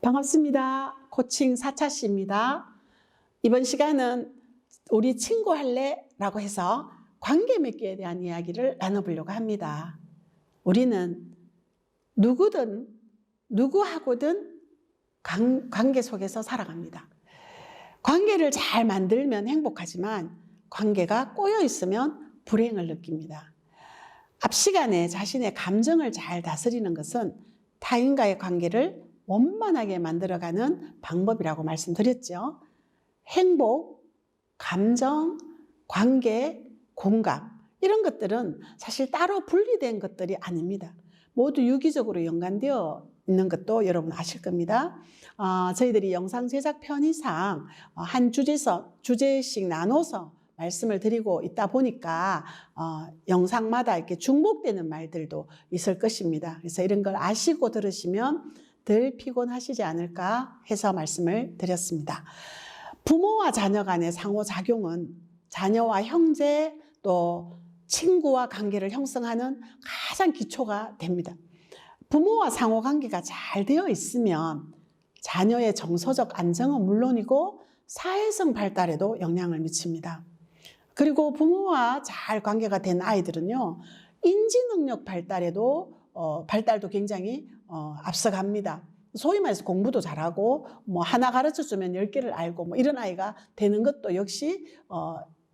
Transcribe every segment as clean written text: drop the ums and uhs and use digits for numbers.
반갑습니다. 코칭 사차씨입니다. 이번 시간은 우리 친구 할래? 라고 해서 관계 맺기에 대한 이야기를 나눠보려고 합니다. 우리는 누구든 누구하고든 관계 속에서 살아갑니다. 관계를 잘 만들면 행복하지만 관계가 꼬여 있으면 불행을 느낍니다. 앞 시간에 자신의 감정을 잘 다스리는 것은 타인과의 관계를 원만하게 만들어가는 방법이라고 말씀드렸죠. 행복, 감정, 관계, 공감 이런 것들은 사실 따로 분리된 것들이 아닙니다. 모두 유기적으로 연관되어 있는 것도 여러분 아실 겁니다. 저희들이 영상 제작 편의상 한 주제씩 나눠서 말씀을 드리고 있다 보니까 영상마다 이렇게 중복되는 말들도 있을 것입니다. 그래서 이런 걸 아시고 들으시면 덜 피곤하시지 않을까 해서 말씀을 드렸습니다. 부모와 자녀 간의 상호작용은 자녀와 형제 또 친구와 관계를 형성하는 가장 기초가 됩니다. 부모와 상호관계가 잘 되어 있으면 자녀의 정서적 안정은 물론이고 사회성 발달에도 영향을 미칩니다. 그리고 부모와 잘 관계가 된 아이들은요, 인지능력 발달도 굉장히 앞서갑니다. 소위 말해서 공부도 잘하고 뭐 하나 가르쳐주면 10개를 알고 뭐 이런 아이가 되는 것도 역시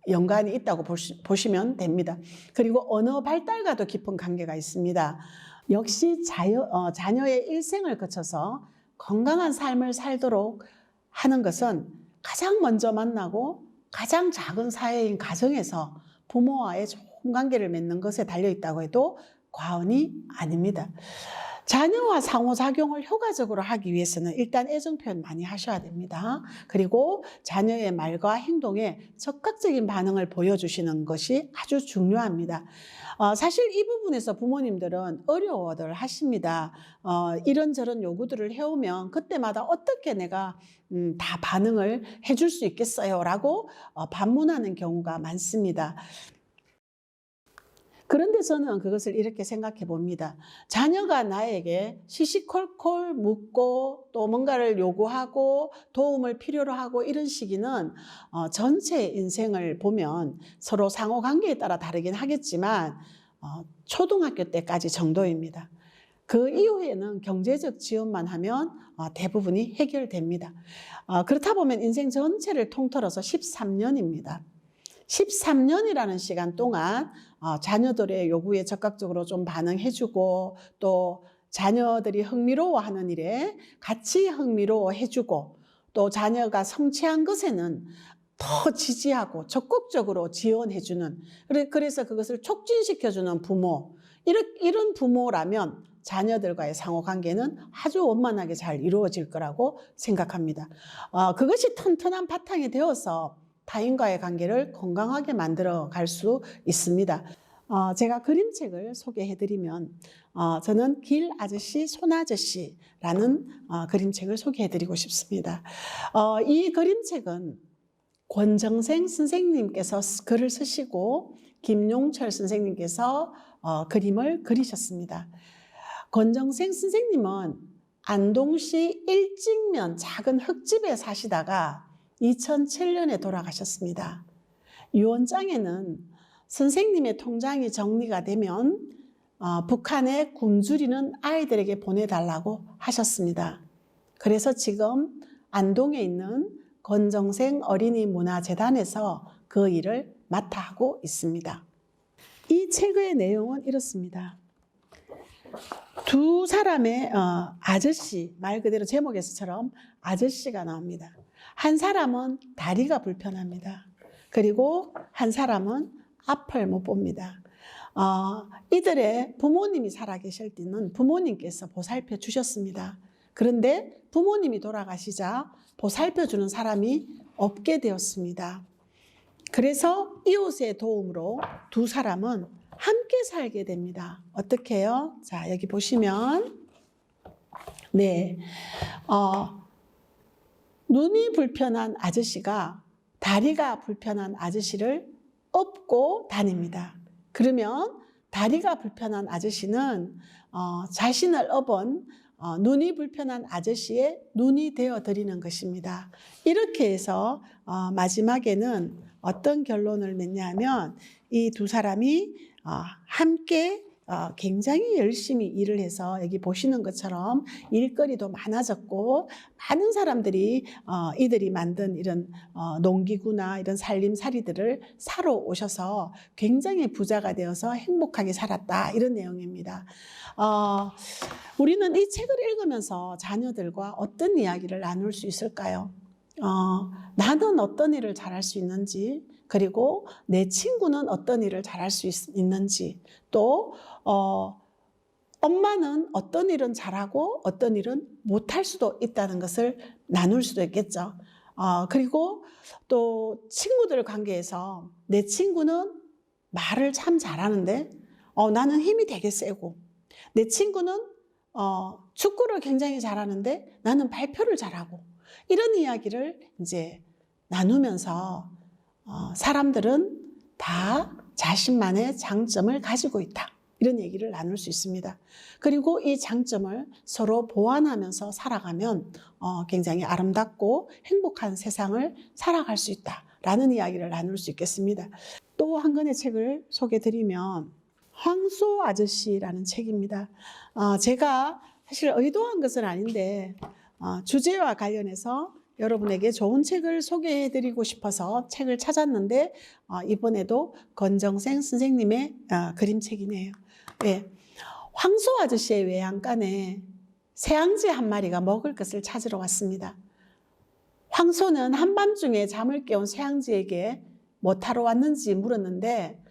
연관이 있다고 보시면 됩니다. 그리고 언어 발달과도 깊은 관계가 있습니다. 역시 자녀의 일생을 거쳐서 건강한 삶을 살도록 하는 것은 가장 먼저 만나고 가장 작은 사회인 가정에서 부모와의 좋은 관계를 맺는 것에 달려있다고 해도 과언이 아닙니다. 자녀와 상호작용을 효과적으로 하기 위해서는 일단 애정 표현 많이 하셔야 됩니다. 그리고 자녀의 말과 행동에 적극적인 반응을 보여주시는 것이 아주 중요합니다. 사실 이 부분에서 부모님들은 어려워들 하십니다. 이런저런 요구들을 해오면 그때마다 어떻게 내가 다 반응을 해줄 수 있겠어요? 라고 반문하는 경우가 많습니다. 그런데 저는 그것을 이렇게 생각해 봅니다. 자녀가 나에게 시시콜콜 묻고 또 뭔가를 요구하고 도움을 필요로 하고 이런 시기는 전체 인생을 보면 서로 상호관계에 따라 다르긴 하겠지만 초등학교 때까지 정도입니다. 그 이후에는 경제적 지원만 하면 대부분이 해결됩니다. 그렇다 보면 인생 전체를 통틀어서 13년입니다. 13년이라는 시간 동안 자녀들의 요구에 적극적으로 좀 반응해주고 또 자녀들이 흥미로워하는 일에 같이 흥미로워해주고 또 자녀가 성취한 것에는 더 지지하고 적극적으로 지원해주는, 그래서 그것을 촉진시켜주는 부모, 이런 부모라면 자녀들과의 상호관계는 아주 원만하게 잘 이루어질 거라고 생각합니다. 그것이 튼튼한 바탕이 되어서 타인과의 관계를 건강하게 만들어 갈 수 있습니다. 제가 그림책을 소개해드리면 저는 길 아저씨, 손 아저씨라는 그림책을 소개해드리고 싶습니다. 이 그림책은 권정생 선생님께서 글을 쓰시고 김용철 선생님께서 그림을 그리셨습니다. 권정생 선생님은 안동시 일직면 작은 흙집에 사시다가 2007년에 돌아가셨습니다. 유언장에는 선생님의 통장이 정리가 되면 북한에 굶주리는 아이들에게 보내달라고 하셨습니다. 그래서 지금 안동에 있는 권정생 어린이 문화재단에서 그 일을 맡아 하고 있습니다. 이 책의 내용은 이렇습니다. 두 사람의 아저씨, 말 그대로 제목에서처럼 아저씨가 나옵니다. 한 사람은 다리가 불편합니다. 그리고 한 사람은 앞을 못 봅니다. 이들의 부모님이 살아계실 때는 부모님께서 보살펴 주셨습니다. 그런데 부모님이 돌아가시자 보살펴 주는 사람이 없게 되었습니다. 그래서 이웃의 도움으로 두 사람은 함께 살게 됩니다. 어떻게 해요? 자, 여기 보시면 네, 눈이 불편한 아저씨가 다리가 불편한 아저씨를 업고 다닙니다. 그러면 다리가 불편한 아저씨는 자신을 업은 눈이 불편한 아저씨의 눈이 되어 드리는 것입니다. 이렇게 해서 마지막에는 어떤 결론을 냈냐면 이 두 사람이 함께 굉장히 열심히 일을 해서 여기 보시는 것처럼 일거리도 많아졌고 많은 사람들이 이들이 만든 이런 농기구나 이런 살림살이들을 사러 오셔서 굉장히 부자가 되어서 행복하게 살았다 이런 내용입니다. 우리는 이 책을 읽으면서 자녀들과 어떤 이야기를 나눌 수 있을까요? 나는 어떤 일을 잘할 수 있는지, 그리고 내 친구는 어떤 일을 잘할 수 있는지, 또 엄마는 어떤 일은 잘하고 어떤 일은 못할 수도 있다는 것을 나눌 수도 있겠죠. 그리고 또 친구들 관계에서 내 친구는 말을 참 잘하는데 나는 힘이 되게 세고, 내 친구는 축구를 굉장히 잘하는데 나는 발표를 잘하고, 이런 이야기를 이제 나누면서 사람들은 다 자신만의 장점을 가지고 있다. 이런 얘기를 나눌 수 있습니다. 그리고 이 장점을 서로 보완하면서 살아가면 굉장히 아름답고 행복한 세상을 살아갈 수 있다라는 이야기를 나눌 수 있겠습니다. 또 한 권의 책을 소개드리면 황소 아저씨라는 책입니다. 제가 사실 의도한 것은 아닌데 주제와 관련해서 여러분에게 좋은 책을 소개해드리고 싶어서 책을 찾았는데 이번에도 권정생 선생님의 그림책이네요. 네. 황소 아저씨의 외양간에 새앙쥐 한 마리가 먹을 것을 찾으러 왔습니다. 황소는 한밤중에 잠을 깨운 새앙쥐에게 뭐 타러 왔는지 물었는데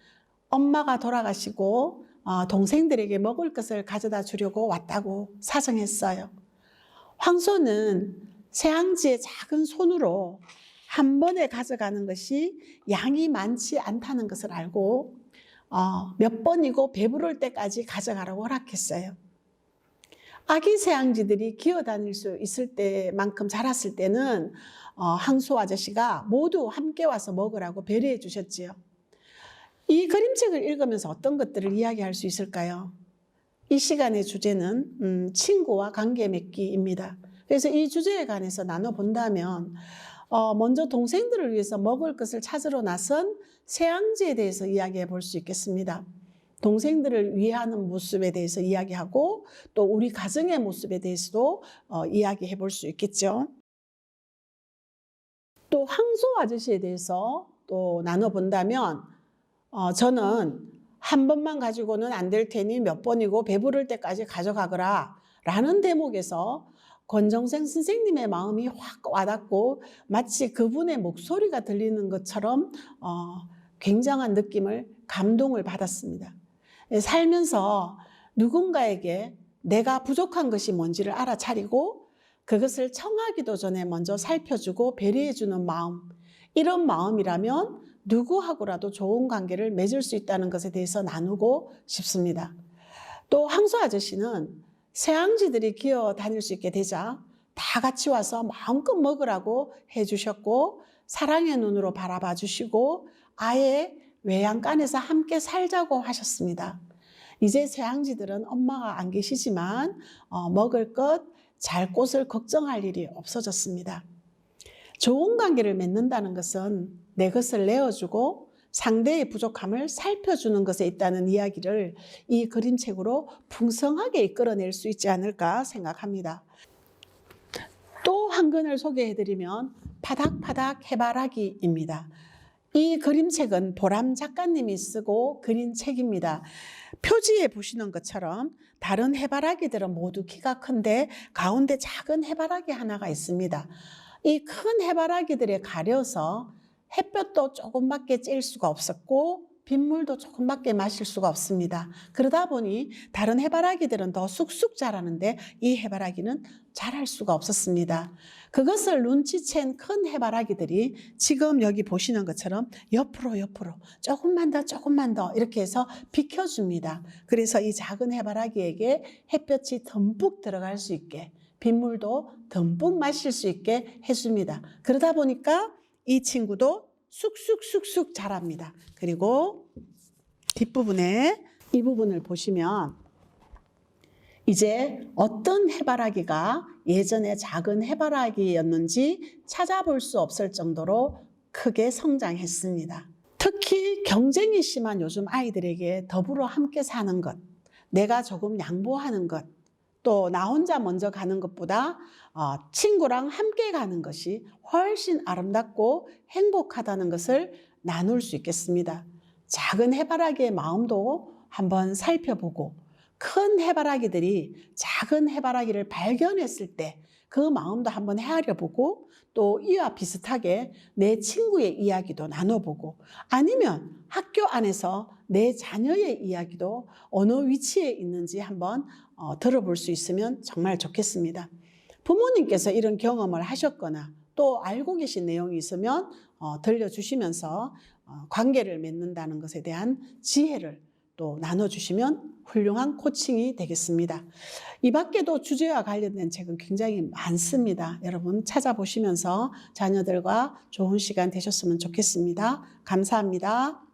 엄마가 돌아가시고 동생들에게 먹을 것을 가져다 주려고 왔다고 사정했어요. 황소는 새앙쥐의 작은 손으로 한 번에 가져가는 것이 양이 많지 않다는 것을 알고 몇 번이고 배부를 때까지 가져가라고 허락했어요. 아기 새앙쥐들이 기어다닐 수 있을 때만큼 자랐을 때는 황소 아저씨가 모두 함께 와서 먹으라고 배려해 주셨지요. 이 그림책을 읽으면서 어떤 것들을 이야기할 수 있을까요? 이 시간의 주제는 친구와 관계 맺기입니다. 그래서 이 주제에 관해서 나눠본다면 먼저 동생들을 위해서 먹을 것을 찾으러 나선 새앙쥐에 대해서 이야기해 볼 수 있겠습니다. 동생들을 위하는 모습에 대해서 이야기하고 또 우리 가정의 모습에 대해서도 이야기해 볼 수 있겠죠. 또 황소 아저씨에 대해서 또 나눠본다면 저는 한 번만 가지고는 안 될 테니 몇 번이고 배부를 때까지 가져가거라 라는 대목에서 권정생 선생님의 마음이 확 와닿고 마치 그분의 목소리가 들리는 것처럼 굉장한 느낌을, 감동을 받았습니다. 살면서 누군가에게 내가 부족한 것이 뭔지를 알아차리고 그것을 청하기도 전에 먼저 살펴주고 배려해주는 마음, 이런 마음이라면 누구하고라도 좋은 관계를 맺을 수 있다는 것에 대해서 나누고 싶습니다. 또 황소 아저씨는 새앙쥐들이 기어 다닐 수 있게 되자 다 같이 와서 마음껏 먹으라고 해주셨고 사랑의 눈으로 바라봐 주시고 아예 외양간에서 함께 살자고 하셨습니다. 이제 새앙쥐들은 엄마가 안 계시지만 먹을 것, 잘 곳을 걱정할 일이 없어졌습니다. 좋은 관계를 맺는다는 것은 내 것을 내어주고 상대의 부족함을 살펴주는 것에 있다는 이야기를 이 그림책으로 풍성하게 이끌어낼 수 있지 않을까 생각합니다. 또 한 권을 소개해드리면 파닥파닥 해바라기입니다. 이 그림책은 보람 작가님이 쓰고 그린 책입니다. 표지에 보시는 것처럼 다른 해바라기들은 모두 키가 큰데 가운데 작은 해바라기 하나가 있습니다. 이 큰 해바라기들에 가려서 햇볕도 조금밖에 쬐일 수가 없었고 빗물도 조금밖에 마실 수가 없습니다. 그러다 보니 다른 해바라기들은 더 쑥쑥 자라는데 이 해바라기는 자랄 수가 없었습니다. 그것을 눈치챈 큰 해바라기들이 지금 여기 보시는 것처럼 옆으로 조금만 더 이렇게 해서 비켜줍니다. 그래서 이 작은 해바라기에게 햇볕이 듬뿍 들어갈 수 있게 빗물도 듬뿍 마실 수 있게 해줍니다. 그러다 보니까 이 친구도 쑥쑥 자랍니다. 그리고 뒷부분에 이 부분을 보시면 이제 어떤 해바라기가 예전에 작은 해바라기였는지 찾아볼 수 없을 정도로 크게 성장했습니다. 특히 경쟁이 심한 요즘 아이들에게 더불어 함께 사는 것, 내가 조금 양보하는 것, 또 나 혼자 먼저 가는 것보다 친구랑 함께 가는 것이 훨씬 아름답고 행복하다는 것을 나눌 수 있겠습니다. 작은 해바라기의 마음도 한번 살펴보고 큰 해바라기들이 작은 해바라기를 발견했을 때 그 마음도 한번 헤아려보고 또 이와 비슷하게 내 친구의 이야기도 나눠보고 아니면 학교 안에서 내 자녀의 이야기도 어느 위치에 있는지 한번 들어볼 수 있으면 정말 좋겠습니다. 부모님께서 이런 경험을 하셨거나 또 알고 계신 내용이 있으면 들려주시면서 관계를 맺는다는 것에 대한 지혜를 또 나눠주시면 훌륭한 코칭이 되겠습니다. 이 밖에도 주제와 관련된 책은 굉장히 많습니다. 여러분 찾아보시면서 자녀들과 좋은 시간 되셨으면 좋겠습니다. 감사합니다.